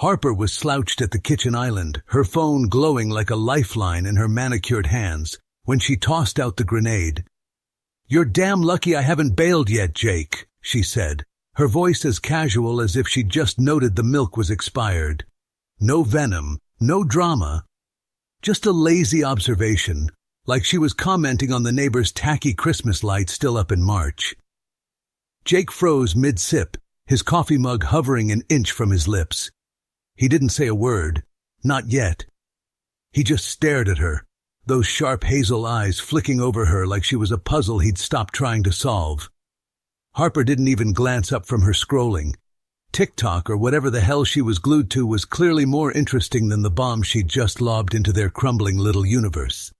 Harper was slouched at the kitchen island, her phone glowing like a lifeline in her manicured hands, when she tossed out the grenade. "You're damn lucky I haven't bailed yet, Jake," she said, her voice as casual as if she'd just noted the milk was expired. No venom, no drama, just a lazy observation, like she was commenting on the neighbor's tacky Christmas lights still up in March. Jake froze mid-sip, his coffee mug hovering an inch from his lips. He didn't say a word, not yet. He just stared at her, those sharp hazel eyes flicking over her like she was a puzzle he'd stopped trying to solve. Harper didn't even glance up from her scrolling. TikTok or whatever the hell she was glued to was clearly more interesting than the bomb she'd just lobbed into their crumbling little universe.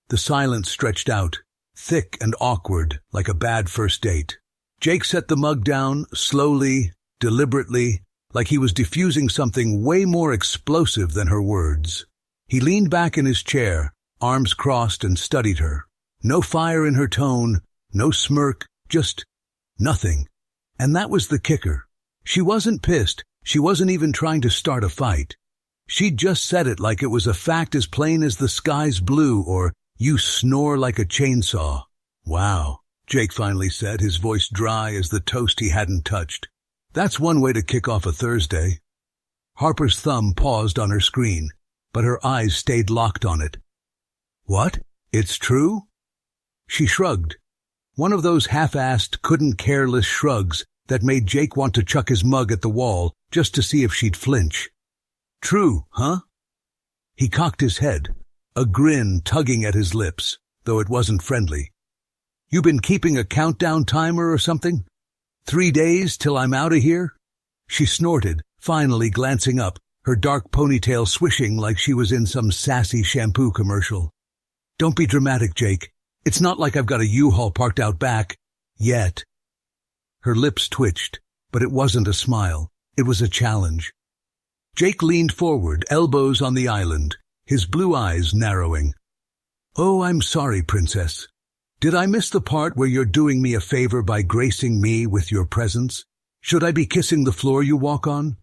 The silence stretched out, thick and awkward, like a bad first date. Jake set the mug down, slowly, deliberately, like he was diffusing something way more explosive than her words. He leaned back in his chair, arms crossed, and studied her. No fire in her tone, no smirk, just nothing. And that was the kicker. She wasn't pissed. She wasn't even trying to start a fight. She'd just said it like it was a fact as plain as the sky's blue or "you snore like a chainsaw." "Wow," Jake finally said, his voice dry as the toast he hadn't touched. "That's one way to kick off a Thursday." Harper's thumb paused on her screen, but her eyes stayed locked on it. "What? It's true?" She shrugged. One of those half-assed, couldn't-careless shrugs that made Jake want to chuck his mug at the wall just to see if she'd flinch. "True, huh?" He cocked his head, a grin tugging at his lips, though it wasn't friendly. "You been keeping a countdown timer or something? 3 days till I'm out of here?" She snorted, finally glancing up, her dark ponytail swishing like she was in some sassy shampoo commercial. "Don't be dramatic, Jake. It's not like I've got a U-Haul parked out back. Yet." Her lips twitched, but it wasn't a smile. It was a challenge. Jake leaned forward, elbows on the island, his blue eyes narrowing. "Oh, I'm sorry, Princess. Did I miss the part where you're doing me a favor by gracing me with your presence? Should I be kissing the floor you walk on?"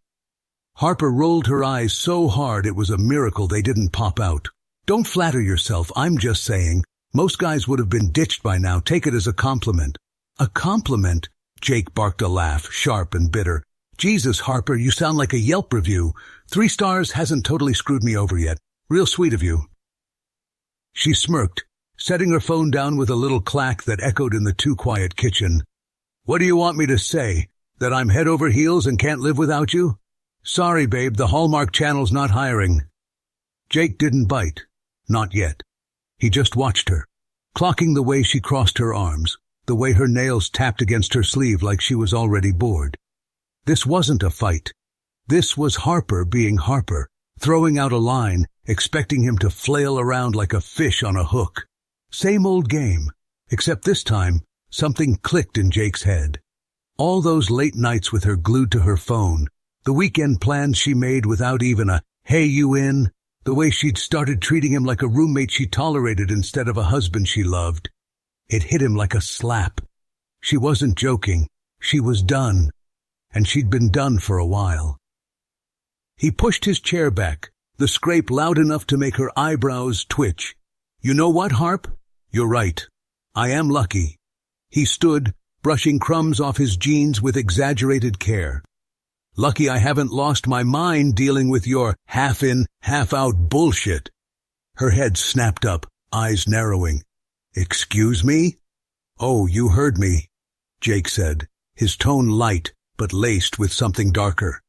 Harper rolled her eyes so hard it was a miracle they didn't pop out. "Don't flatter yourself, I'm just saying. Most guys would have been ditched by now. Take it as a compliment." "A compliment?" Jake barked a laugh, sharp and bitter. "Jesus, Harper, you sound like a Yelp review. 3 stars hasn't totally screwed me over yet. Real sweet of you." She smirked, setting her phone down with a little clack that echoed in the too-quiet kitchen. "What do you want me to say? That I'm head over heels and can't live without you? Sorry, babe, the Hallmark Channel's not hiring." Jake didn't bite. Not yet. He just watched her, clocking the way she crossed her arms, the way her nails tapped against her sleeve like she was already bored. This wasn't a fight. This was Harper being Harper, throwing out a line, expecting him to flail around like a fish on a hook. Same old game, except this time, something clicked in Jake's head. All those late nights with her glued to her phone, the weekend plans she made without even a "hey, you in?" The way she'd started treating him like a roommate she tolerated instead of a husband she loved. It hit him like a slap. She wasn't joking. She was done. And she'd been done for a while. He pushed his chair back, the scrape loud enough to make her eyebrows twitch. "You know what, Harp? You're right. I am lucky." He stood, brushing crumbs off his jeans with exaggerated care. "Lucky I haven't lost my mind dealing with your half-in, half-out bullshit." Her head snapped up, eyes narrowing. "Excuse me?" "Oh, you heard me," Jake said, his tone light but laced with something darker.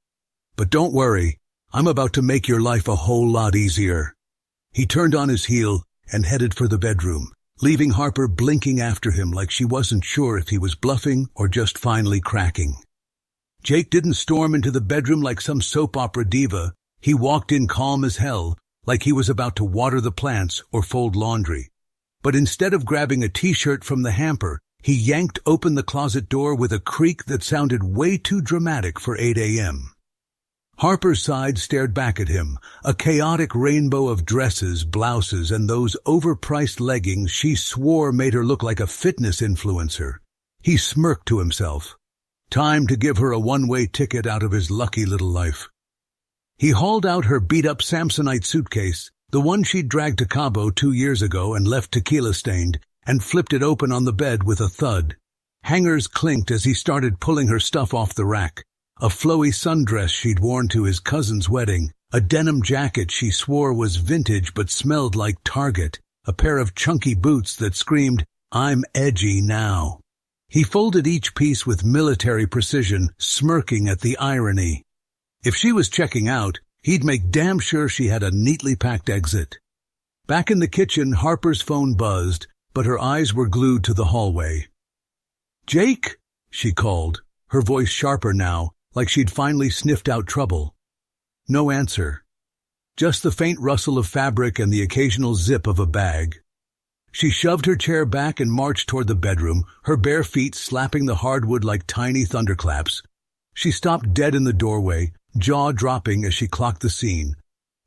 "But don't worry, I'm about to make your life a whole lot easier." He turned on his heel and headed for the bedroom, leaving Harper blinking after him like she wasn't sure if he was bluffing or just finally cracking. Jake didn't storm into the bedroom like some soap opera diva. He walked in calm as hell, like he was about to water the plants or fold laundry. But instead of grabbing a t-shirt from the hamper, he yanked open the closet door with a creak that sounded way too dramatic for 8 a.m. Harper's side stared back at him, a chaotic rainbow of dresses, blouses, and those overpriced leggings she swore made her look like a fitness influencer. He smirked to himself. Time to give her a one-way ticket out of his lucky little life. He hauled out her beat-up Samsonite suitcase, the one she'd dragged to Cabo 2 years ago and left tequila-stained, and flipped it open on the bed with a thud. Hangers clinked as he started pulling her stuff off the rack. A flowy sundress she'd worn to his cousin's wedding, a denim jacket she swore was vintage but smelled like Target, a pair of chunky boots that screamed, "I'm edgy now." He folded each piece with military precision, smirking at the irony. If she was checking out, he'd make damn sure she had a neatly packed exit. Back in the kitchen, Harper's phone buzzed, but her eyes were glued to the hallway. "Jake?" she called, her voice sharper now, like she'd finally sniffed out trouble. No answer. Just the faint rustle of fabric and the occasional zip of a bag. She shoved her chair back and marched toward the bedroom, her bare feet slapping the hardwood like tiny thunderclaps. She stopped dead in the doorway, jaw dropping as she clocked the scene.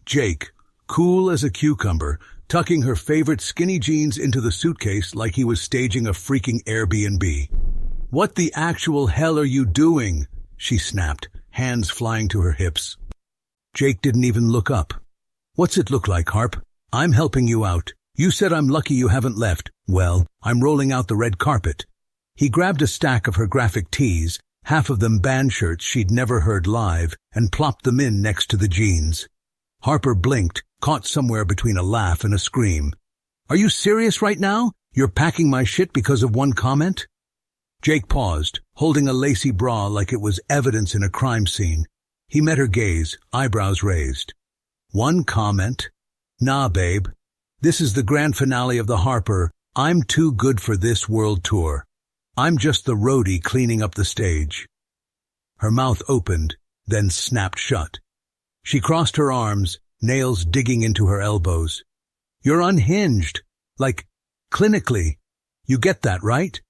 Jake, cool as a cucumber, tucking her favorite skinny jeans into the suitcase like he was staging a freaking Airbnb. "What the actual hell are you doing?" she snapped, hands flying to her hips. Jake didn't even look up. "What's it look like, Harp? I'm helping you out. You said I'm lucky you haven't left. Well, I'm rolling out the red carpet." He grabbed a stack of her graphic tees, half of them band shirts she'd never heard live, and plopped them in next to the jeans. Harper blinked, caught somewhere between a laugh and a scream. "Are you serious right now? You're packing my shit because of one comment?" Jake paused, holding a lacy bra like it was evidence in a crime scene. He met her gaze, eyebrows raised. "One comment? Nah, babe. This is the grand finale of the Harper I'm too good for this world tour. I'm just the roadie cleaning up the stage." Her mouth opened, then snapped shut. She crossed her arms, nails digging into her elbows. "You're unhinged. Like, clinically. You get that, right?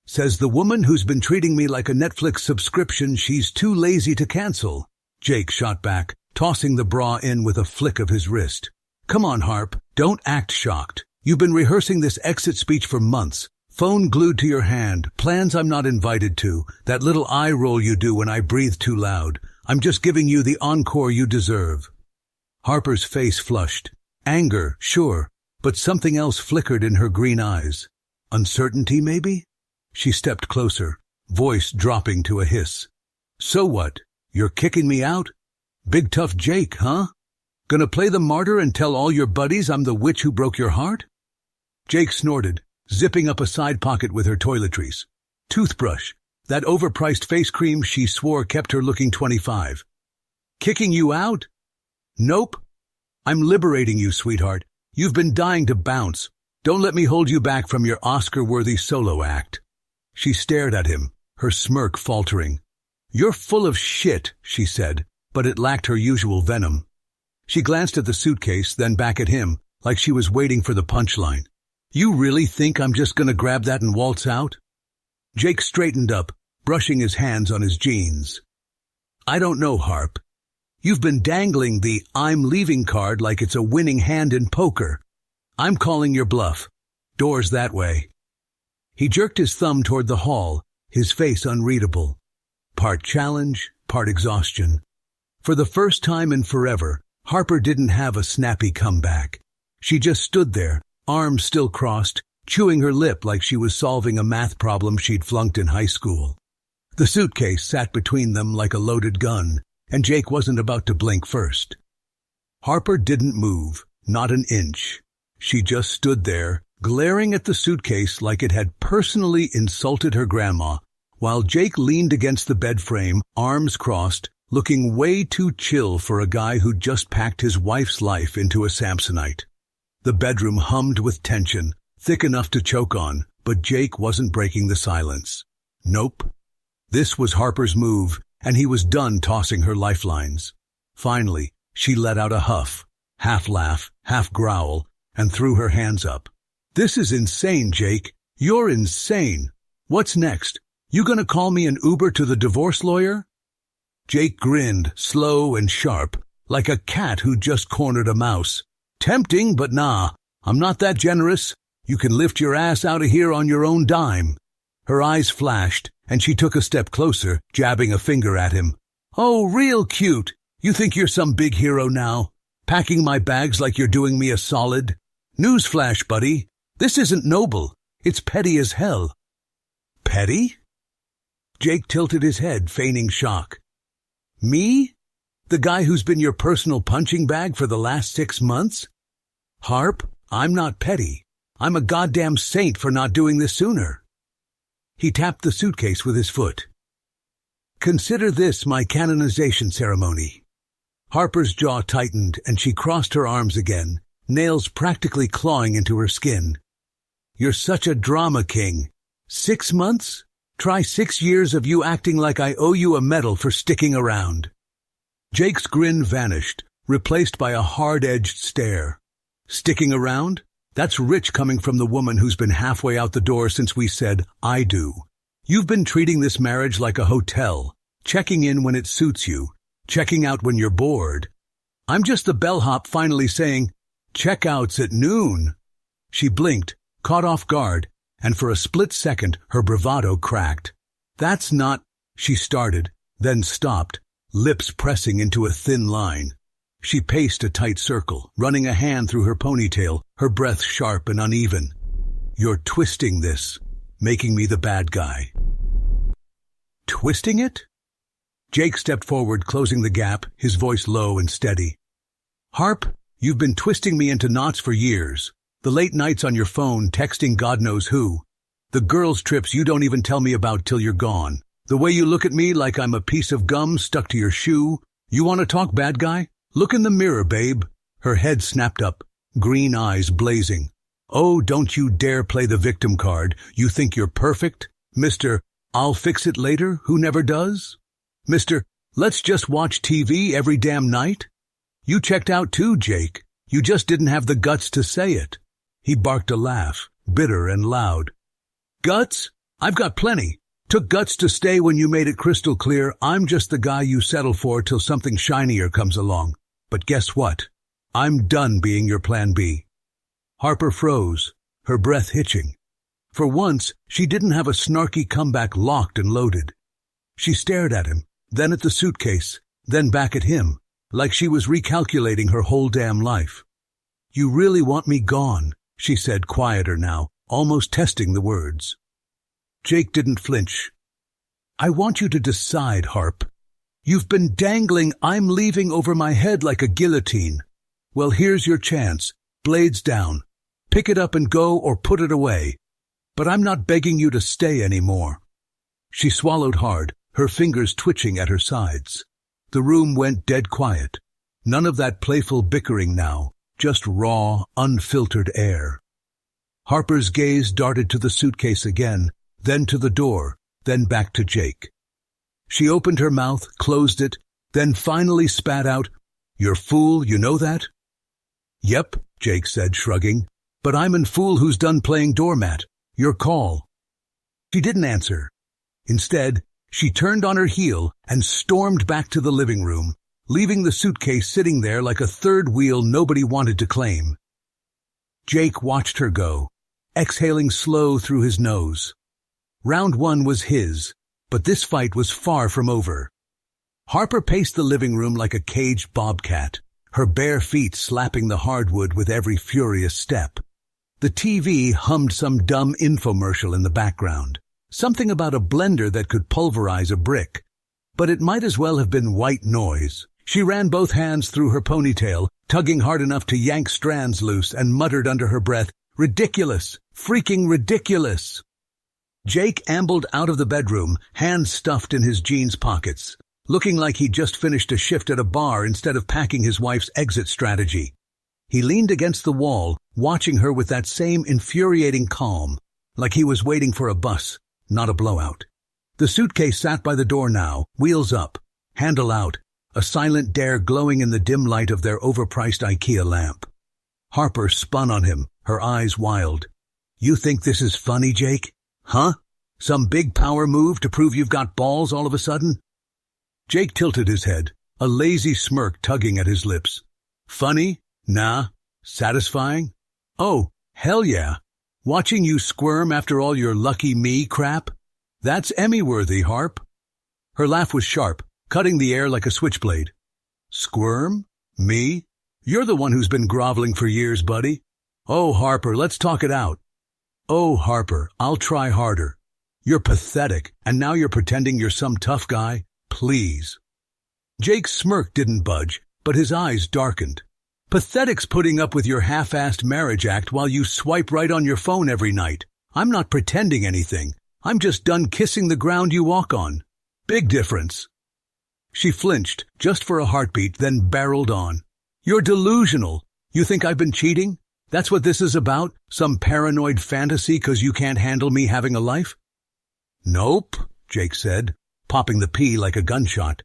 Says the woman who's been treating me like a Netflix subscription she's too lazy to cancel." Jake shot back, tossing the bra in with a flick of his wrist. "Come on, Harp, don't act shocked. You've been rehearsing this exit speech for months. Phone glued to your hand, plans I'm not invited to, that little eye roll you do when I breathe too loud. I'm just giving you the encore you deserve." Harper's face flushed. Anger, sure, but something else flickered in her green eyes. Uncertainty, maybe? She stepped closer, voice dropping to a hiss. "So what? You're kicking me out? Big tough Jake, huh? Gonna play the martyr and tell all your buddies I'm the witch who broke your heart?" Jake snorted, zipping up a side pocket with her toiletries. Toothbrush, that overpriced face cream she swore kept her looking 25. "Kicking you out? Nope. I'm liberating you, sweetheart. You've been dying to bounce. Don't let me hold you back from your Oscar-worthy solo act." She stared at him, her smirk faltering. "You're full of shit," she said, but it lacked her usual venom. She glanced at the suitcase, then back at him, like she was waiting for the punchline. "You really think I'm just gonna grab that and waltz out?" Jake straightened up, brushing his hands on his jeans. "I don't know, Harp. You've been dangling the I'm leaving card like it's a winning hand in poker. I'm calling your bluff. Doors that way." He jerked his thumb toward the hall, his face unreadable. Part challenge, part exhaustion. For the first time in forever, Harper didn't have a snappy comeback. She just stood there, arms still crossed, chewing her lip like she was solving a math problem she'd flunked in high school. The suitcase sat between them like a loaded gun, and Jake wasn't about to blink first. Harper didn't move, not an inch. She just stood there, glaring at the suitcase like it had personally insulted her grandma, while Jake leaned against the bed frame, arms crossed, looking way too chill for a guy who'd just packed his wife's life into a Samsonite. The bedroom hummed with tension, thick enough to choke on, but Jake wasn't breaking the silence. Nope. This was Harper's move, and he was done tossing her lifelines. Finally, she let out a huff, half laugh, half growl, and threw her hands up. "This is insane, Jake. You're insane. What's next? You gonna call me an Uber to the divorce lawyer?" Jake grinned, slow and sharp, like a cat who just cornered a mouse. "Tempting, but nah, I'm not that generous. You can lift your ass out of here on your own dime." Her eyes flashed, and she took a step closer, jabbing a finger at him. "Oh, real cute. You think you're some big hero now? Packing my bags like you're doing me a solid? Newsflash, buddy. This isn't noble. It's petty as hell. Petty? Jake tilted his head, feigning shock. Me? The guy who's been your personal punching bag for the last 6 months? Harp, I'm not petty. I'm a goddamn saint for not doing this sooner. He tapped the suitcase with his foot. Consider this my canonization ceremony. Harper's jaw tightened and she crossed her arms again, nails practically clawing into her skin. You're such a drama king. 6 months? Try 6 years of you acting like I owe you a medal for sticking around. Jake's grin vanished, replaced by a hard-edged stare. Sticking around? That's rich coming from the woman who's been halfway out the door since we said, I do. You've been treating this marriage like a hotel, checking in when it suits you, checking out when you're bored. I'm just the bellhop finally saying, check-out's at noon. She blinked, caught off guard, and for a split second her bravado cracked. That's not, she started, then stopped, lips pressing into a thin line. She paced a tight circle, running a hand through her ponytail, her breath sharp and uneven. You're twisting this, making me the bad guy. Twisting it? Jake stepped forward, closing the gap, his voice low and steady. Harp, you've been twisting me into knots for years. The late nights on your phone, texting God knows who. The girls' trips you don't even tell me about till you're gone. The way you look at me like I'm a piece of gum stuck to your shoe. You want to talk, bad guy? Look in the mirror, babe. Her head snapped up, green eyes blazing. Oh, don't you dare play the victim card. You think you're perfect? Mr. I'll fix it later, who never does? Mr. Let's just watch TV every damn night? You checked out too, Jake. You just didn't have the guts to say it. He barked a laugh, bitter and loud. Guts? I've got plenty. Took guts to stay when you made it crystal clear I'm just the guy you settle for till something shinier comes along. But guess what? I'm done being your plan B. Harper froze, her breath hitching. For once, she didn't have a snarky comeback locked and loaded. She stared at him, then at the suitcase, then back at him, like she was recalculating her whole damn life. You really want me gone, she said, quieter now, almost testing the words. Jake didn't flinch. I want you to decide, Harp. You've been dangling I'm leaving over my head like a guillotine. Well, here's your chance. Blades down. Pick it up and go or put it away. But I'm not begging you to stay anymore. She swallowed hard, her fingers twitching at her sides. The room went dead quiet. None of that playful bickering now, just raw, unfiltered air. Harper's gaze darted to the suitcase again, then to the door, then back to Jake. She opened her mouth, closed it, then finally spat out, "You're fool, you know that?" "Yep," Jake said, shrugging, "but I'm an fool who's done playing doormat. Your call." She didn't answer. Instead, she turned on her heel and stormed back to the living room, leaving the suitcase sitting there like a third wheel nobody wanted to claim. Jake watched her go, exhaling slow through his nose. Round one was his, but this fight was far from over. Harper paced the living room like a caged bobcat, her bare feet slapping the hardwood with every furious step. The TV hummed some dumb infomercial in the background, something about a blender that could pulverize a brick. But it might as well have been white noise. She ran both hands through her ponytail, tugging hard enough to yank strands loose, and muttered under her breath, "Ridiculous! Freaking ridiculous!" Jake ambled out of the bedroom, hands stuffed in his jeans pockets, looking like he'd just finished a shift at a bar instead of packing his wife's exit strategy. He leaned against the wall, watching her with that same infuriating calm, like he was waiting for a bus, not a blowout. The suitcase sat by the door now, wheels up, handle out, a silent dare glowing in the dim light of their overpriced IKEA lamp. Harper spun on him, her eyes wild. "You think this is funny, Jake? Huh? Some big power move to prove you've got balls all of a sudden?" Jake tilted his head, a lazy smirk tugging at his lips. "Funny? Nah. Satisfying? Oh, hell yeah. Watching you squirm after all your lucky me crap? That's Emmy-worthy, Harp." Her laugh was sharp, cutting the air like a switchblade. Squirm? Me? You're the one who's been groveling for years, buddy. Oh, Harper, let's talk it out. Oh, Harper, I'll try harder. You're pathetic, and now you're pretending you're some tough guy? Please. Jake's smirk didn't budge, but his eyes darkened. Pathetic's putting up with your half-assed marriage act while you swipe right on your phone every night. I'm not pretending anything. I'm just done kissing the ground you walk on. Big difference. She flinched, just for a heartbeat, then barreled on. You're delusional. You think I've been cheating? That's what this is about? Some paranoid fantasy 'cause you can't handle me having a life? Nope, Jake said, popping the pea like a gunshot.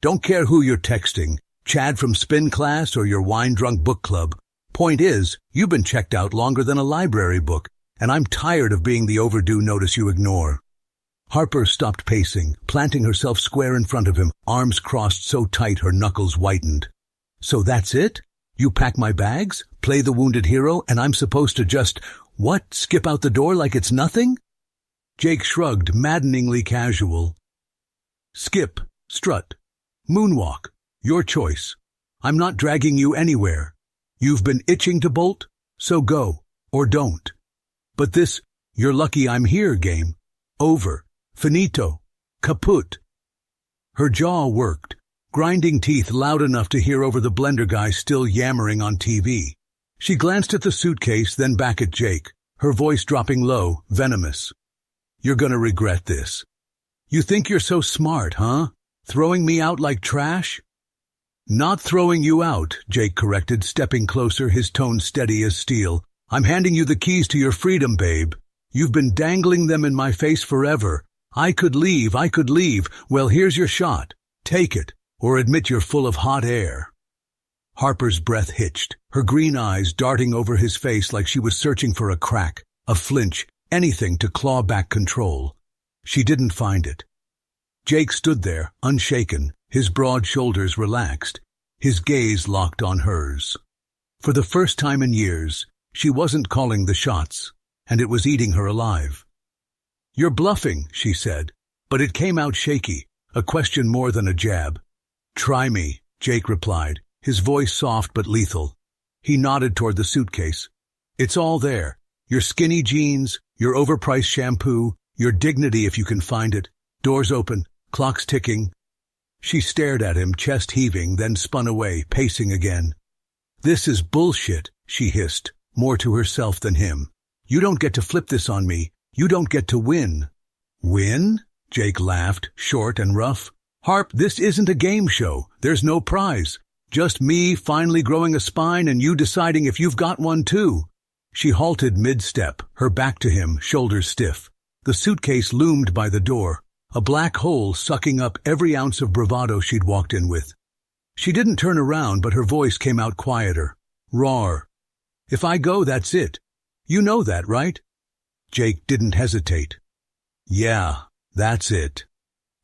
Don't care who you're texting, Chad from spin class or your wine-drunk book club. Point is, you've been checked out longer than a library book, and I'm tired of being the overdue notice you ignore. Harper stopped pacing, planting herself square in front of him, arms crossed so tight her knuckles whitened. So that's it? You pack my bags, play the wounded hero, and I'm supposed to just, what, skip out the door like it's nothing? Jake shrugged, maddeningly casual. Skip, strut, moonwalk, your choice. I'm not dragging you anywhere. You've been itching to bolt, so go, or don't. But this, you're lucky I'm here game. Over, finito, kaput. Her jaw worked, grinding teeth loud enough to hear over the blender guy still yammering on TV. She glanced at the suitcase, then back at Jake, her voice dropping low, venomous. You're gonna regret this. You think you're so smart, huh? Throwing me out like trash? Not throwing you out, Jake corrected, stepping closer, his tone steady as steel. I'm handing you the keys to your freedom, babe. You've been dangling them in my face forever. I could leave. Well, here's your shot. Take it, or admit you're full of hot air. Harper's breath hitched, her green eyes darting over his face like she was searching for a crack, a flinch, anything to claw back control. She didn't find it. Jake stood there, unshaken, his broad shoulders relaxed, his gaze locked on hers. For the first time in years, she wasn't calling the shots, and it was eating her alive. You're bluffing, she said, but it came out shaky, a question more than a jab. Try me, Jake replied, his voice soft but lethal. He nodded toward the suitcase. It's all there. Your skinny jeans, your overpriced shampoo, your dignity if you can find it. Doors open, clocks ticking. She stared at him, chest heaving, then spun away, pacing again. This is bullshit, she hissed, more to herself than him. You don't get to flip this on me. You don't get to win. Win? Jake laughed, short and rough. Harp, this isn't a game show. There's no prize. Just me finally growing a spine and you deciding if you've got one too. She halted mid-step, her back to him, shoulders stiff. The suitcase loomed by the door, a black hole sucking up every ounce of bravado she'd walked in with. She didn't turn around, but her voice came out quieter. Roar. If I go, that's it. You know that, right? Jake didn't hesitate. Yeah, that's it.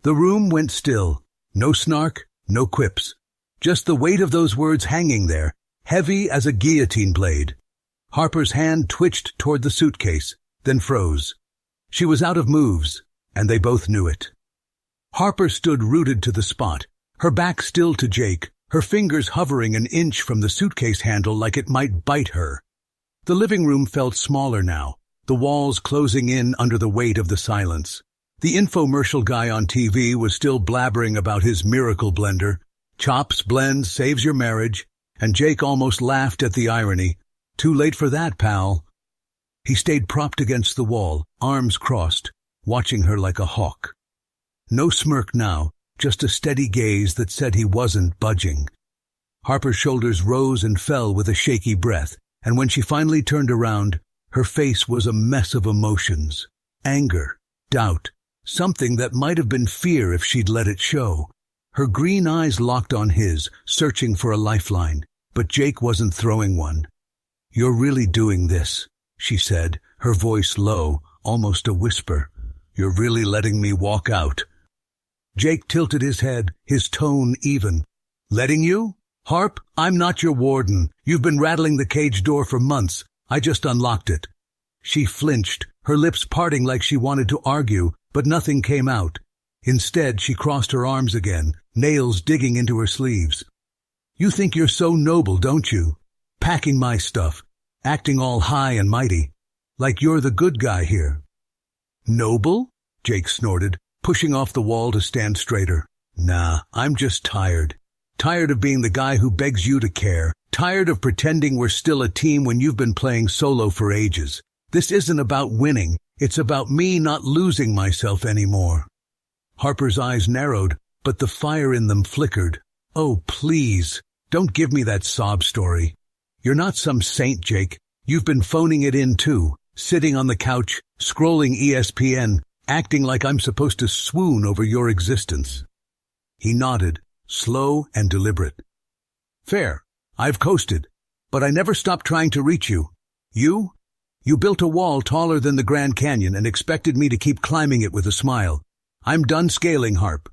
The room went still. No snark, no quips. Just the weight of those words hanging there, heavy as a guillotine blade. Harper's hand twitched toward the suitcase, then froze. She was out of moves, and they both knew it. Harper stood rooted to the spot, her back still to Jake, her fingers hovering an inch from the suitcase handle like it might bite her. The living room felt smaller now, the walls closing in under the weight of the silence. The infomercial guy on TV was still blabbering about his miracle blender. Chops, blends, saves your marriage. And Jake almost laughed at the irony. Too late for that, pal. He stayed propped against the wall, arms crossed, watching her like a hawk. No smirk now, just a steady gaze that said he wasn't budging. Harper's shoulders rose and fell with a shaky breath, and when she finally turned around, her face was a mess of emotions. Anger, doubt, something that might have been fear if she'd let it show. Her green eyes locked on his, searching for a lifeline, but Jake wasn't throwing one. You're really doing this, she said, her voice low, almost a whisper. You're really letting me walk out. Jake tilted his head, his tone even. Letting you? Harp, I'm not your warden. You've been rattling the cage door for months. I just unlocked it. She flinched, her lips parting like she wanted to argue, but nothing came out. Instead, she crossed her arms again, nails digging into her sleeves. You think you're so noble, don't you? Packing my stuff, acting all high and mighty, like you're the good guy here. Noble? Jake snorted, pushing off the wall to stand straighter. Nah, I'm just tired. Tired of being the guy who begs you to care. Tired of pretending we're still a team when you've been playing solo for ages. This isn't about winning. It's about me not losing myself anymore. Harper's eyes narrowed, but the fire in them flickered. Oh, please, don't give me that sob story. You're not some saint, Jake. You've been phoning it in too, sitting on the couch, scrolling ESPN, acting like I'm supposed to swoon over your existence. He nodded, slow and deliberate. Fair. I've coasted, but I never stopped trying to reach you. You built a wall taller than the Grand Canyon and expected me to keep climbing it with a smile. I'm done scaling, Harp.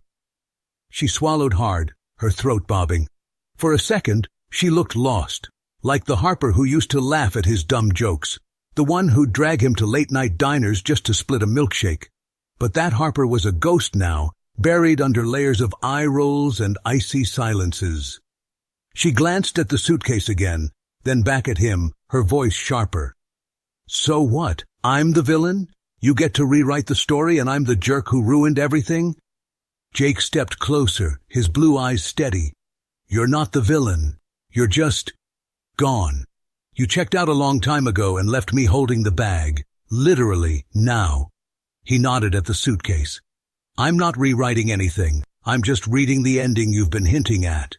She swallowed hard, her throat bobbing. For a second, she looked lost, like the Harper who used to laugh at his dumb jokes, the one who'd drag him to late-night diners just to split a milkshake. But that Harper was a ghost now, buried under layers of eye rolls and icy silences. She glanced at the suitcase again, then back at him, her voice sharper. So what? I'm the villain? You get to rewrite the story and I'm the jerk who ruined everything? Jake stepped closer, his blue eyes steady. You're not the villain. You're just gone. You checked out a long time ago and left me holding the bag. Literally, now. He nodded at the suitcase. I'm not rewriting anything. I'm just reading the ending you've been hinting at.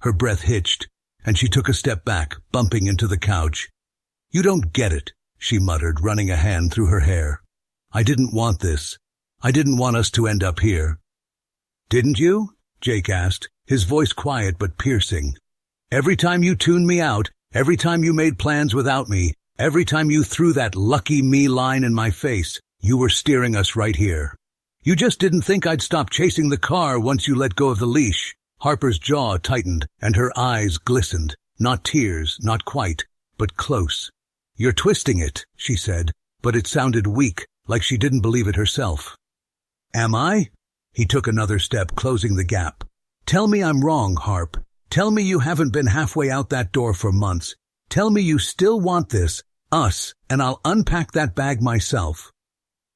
Her breath hitched, and she took a step back, bumping into the couch. You don't get it, she muttered, running a hand through her hair. I didn't want this. I didn't want us to end up here. Didn't you? Jake asked, his voice quiet but piercing. Every time you tuned me out, every time you made plans without me, every time you threw that lucky me line in my face, you were steering us right here. You just didn't think I'd stop chasing the car once you let go of the leash. Harper's jaw tightened, and her eyes glistened. Not tears, not quite, but close. You're twisting it, she said, but it sounded weak, like she didn't believe it herself. Am I? He took another step, closing the gap. Tell me I'm wrong, Harp. Tell me you haven't been halfway out that door for months. Tell me you still want this, us, and I'll unpack that bag myself.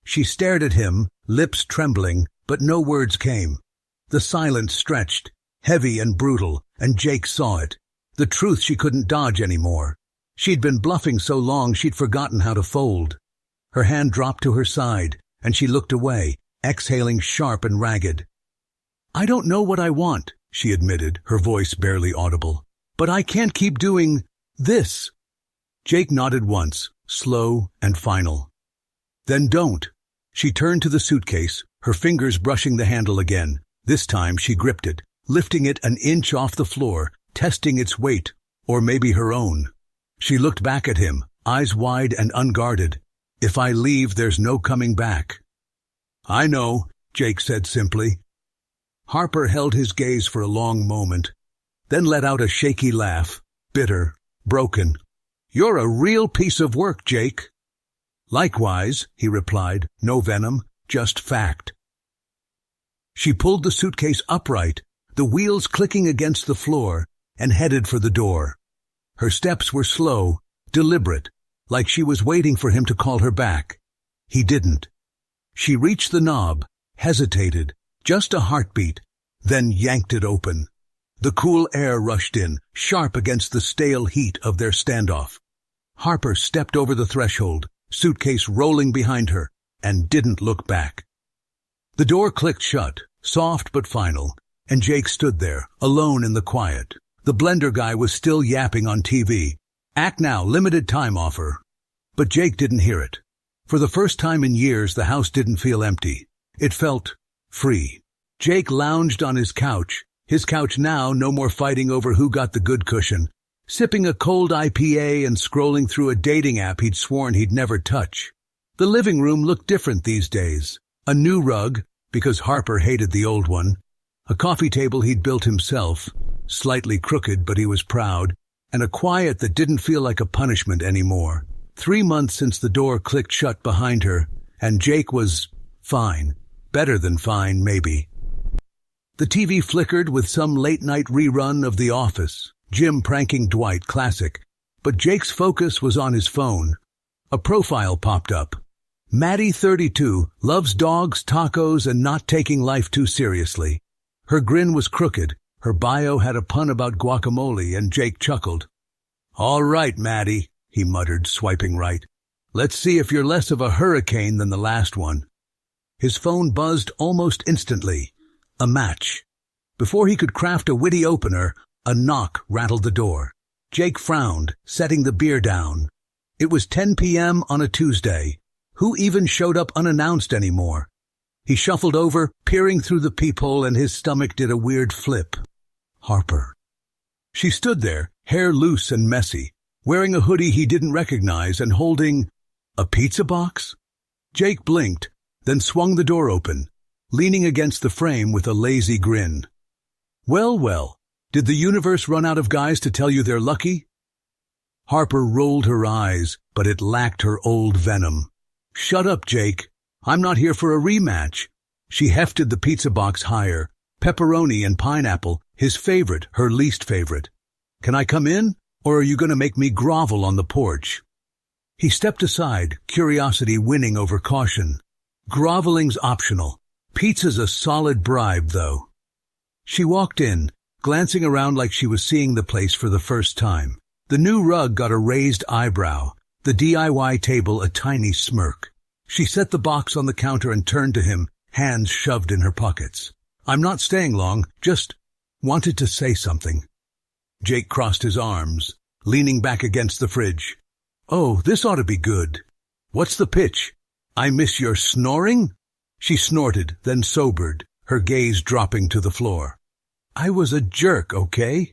She stared at him, lips trembling, but no words came. The silence stretched, heavy and brutal, and Jake saw it. The truth she couldn't dodge anymore. She'd been bluffing so long she'd forgotten how to fold. Her hand dropped to her side, and she looked away, exhaling sharp and ragged. I don't know what I want, she admitted, her voice barely audible. But I can't keep doing this. Jake nodded once, slow and final. Then don't. She turned to the suitcase, her fingers brushing the handle again. This time she gripped it, lifting it an inch off the floor, testing its weight, or maybe her own. She looked back at him, eyes wide and unguarded. If I leave, there's no coming back. I know, Jake said simply. Harper held his gaze for a long moment, then let out a shaky laugh, bitter, broken. You're a real piece of work, Jake. Likewise, he replied, no venom, just fact. She pulled the suitcase upright, the wheels clicking against the floor, and headed for the door. Her steps were slow, deliberate, like she was waiting for him to call her back. He didn't. She reached the knob, hesitated, just a heartbeat, then yanked it open. The cool air rushed in, sharp against the stale heat of their standoff. Harper stepped over the threshold, suitcase rolling behind her, and didn't look back. The door clicked shut, soft but final, and Jake stood there, alone in the quiet. The blender guy was still yapping on TV. Act now, limited time offer. But Jake didn't hear it. For the first time in years, the house didn't feel empty. It felt free. Jake lounged on his couch now, no more fighting over who got the good cushion, sipping a cold IPA and scrolling through a dating app he'd sworn he'd never touch. The living room looked different these days. A new rug, because Harper hated the old one. A coffee table he'd built himself, slightly crooked but he was proud, and a quiet that didn't feel like a punishment anymore. 3 months since the door clicked shut behind her, and Jake was fine. Better than fine, maybe. The TV flickered with some late-night rerun of The Office. Jim pranking Dwight, classic. But Jake's focus was on his phone. A profile popped up. Maddie, 32, loves dogs, tacos, and not taking life too seriously. Her grin was crooked. Her bio had a pun about guacamole, and Jake chuckled. "All right, Maddie," he muttered, swiping right. "Let's see if you're less of a hurricane than the last one." His phone buzzed almost instantly. A match. Before he could craft a witty opener, a knock rattled the door. Jake frowned, setting the beer down. It was 10 p.m. on a Tuesday. Who even showed up unannounced anymore? He shuffled over, peering through the peephole, and his stomach did a weird flip. Harper. She stood there, hair loose and messy, wearing a hoodie he didn't recognize and holding a pizza box. Jake blinked, then swung the door open, leaning against the frame with a lazy grin. "Well, well, did the universe run out of guys to tell you they're lucky?" Harper rolled her eyes, but it lacked her old venom. "Shut up, Jake. I'm not here for a rematch." She hefted the pizza box higher. Pepperoni and pineapple, his favorite, her least favorite. "Can I come in, or are you going to make me grovel on the porch?" He stepped aside, curiosity winning over caution. Groveling's optional. Pizza's a solid bribe, though. She walked in, glancing around like she was seeing the place for the first time. The new rug got a raised eyebrow, the DIY table a tiny smirk. She set the box on the counter and turned to him, hands shoved in her pockets. "I'm not staying long, just wanted to say something." Jake crossed his arms, leaning back against the fridge. "Oh, this ought to be good. What's the pitch? I miss your snoring?" She snorted, then sobered, her gaze dropping to the floor. "I was a jerk, okay?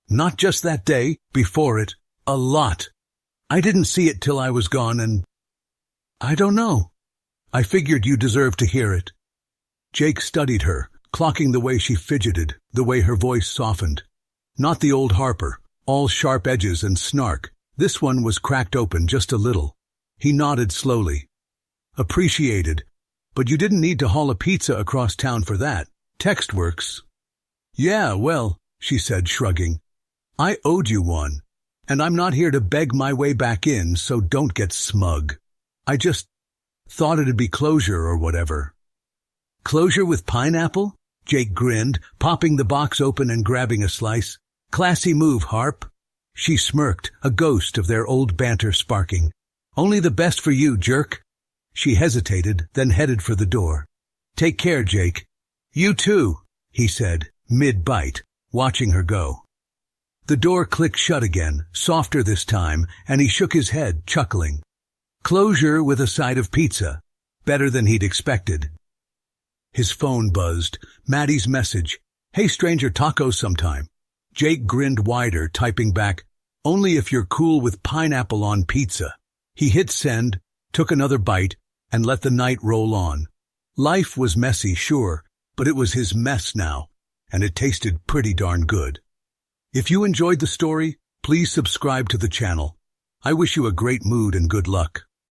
Not just that day, before it, a lot. I didn't see it till I was gone, and I don't know. I figured you deserved to hear it." Jake studied her, clocking the way she fidgeted, the way her voice softened. Not the old Harper, all sharp edges and snark. This one was cracked open just a little. He nodded slowly. "Appreciated. But you didn't need to haul a pizza across town for that. Text works." "Yeah, well," she said, shrugging. "I owed you one. And I'm not here to beg my way back in, so don't get smug. I just thought it'd be closure or whatever." "Closure with pineapple?" Jake grinned, popping the box open and grabbing a slice. "Classy move, Harp." She smirked, a ghost of their old banter sparking. "Only the best for you, jerk." She hesitated, then headed for the door. "Take care, Jake." "You too," he said, mid-bite, watching her go. The door clicked shut again, softer this time, and he shook his head, chuckling. Closure with a side of pizza. Better than he'd expected. His phone buzzed. Maddie's message. "Hey stranger, tacos sometime." Jake grinned wider, typing back, "Only if you're cool with pineapple on pizza." He hit send, took another bite, and let the night roll on. Life was messy, sure, but it was his mess now, and it tasted pretty darn good. If you enjoyed the story, please subscribe to the channel. I wish you a great mood and good luck.